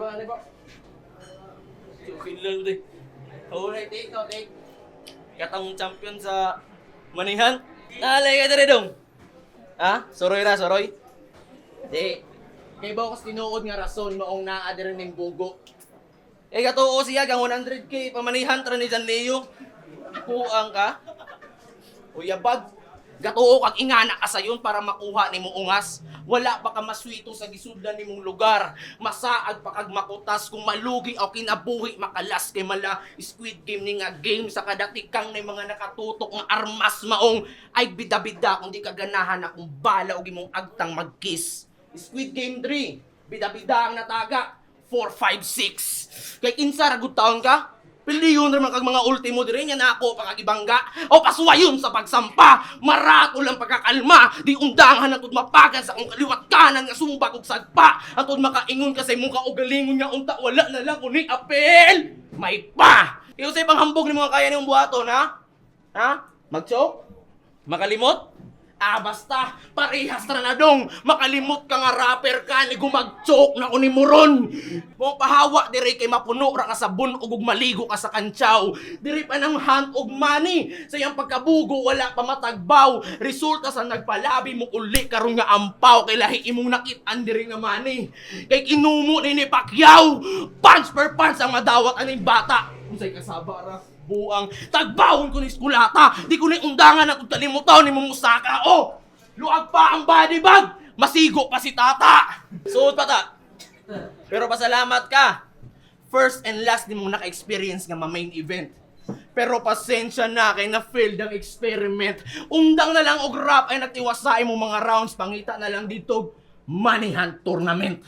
Ano ba? Jokin lang din. Alright, take. Katang champion sa manihan. Nalay ka dere dong. Ha? Soroy ra, soroy. Di. Kay ba ko tinuod nga rason maong naa dere ning bugo. Katuo siya kang 100k pamanihan tra ni Jan Leo. Kuang ka. Uyabag. Gatuo kag ingana ka sayon para makuha nimo ungas. Wala pa ka maswito sa gisudlan nimong lugar. Masaag pa kag makutas kung malugi o kinabuhi makalas kay mala Squid Game ni nga game sa kadatikang na mga nakatutok nga armas maong ay bida-bida kung di ka ganahan akong bala o gimong agtang magkiss. Squid Game 3, bida-bida ang nataga. 4, 5, 6. Kay kinsa ragud taon ka? Piliyon naman kag mga ultimo dire nya nako pangagibangga o pasuwayon sa pagsampa marato lang pagkakalma di undangan atud mapagan sa akong kaliwat kanan nga sumbag og sagpa atud makaingon ka sa imong kaugalingon nga unta wala na lang kuning apel may pa iyo say panghambog ni mga kaya nimong buhaton ha magchoke makalimot basta, parehas ra na dong. Makalimot ka nga rapper ka, ni gumagchok na ni Muron. Mong pahawa, diri kay mapuno ra ka sa bunog ug maligo ka sa kantsaw. Diri pa nang hunt og money. Sa iyang pagkabugo, wala pa matagbaw. Resulta sa nagpalabi mo uli karon nga ampaw. Kay lahi imong nakit-an diri nga money. Kay kinumo ni Pacquiao. Punch per punch ang madawat aning bata. Unsay kasaba ra? Buang tagbawon ko ni eskulata di ko ni undangan at talimutaw ni mumusaka luag pa ang body bag masigo pa si tata suot pa ta pero pasalamat ka first and last ni mo naka-experience nga ma-main event pero pasensya na kay na-failed ang experiment undang na lang og rap ay natiwasay mo mga rounds pangita na lang dito Money Hunt Tournament.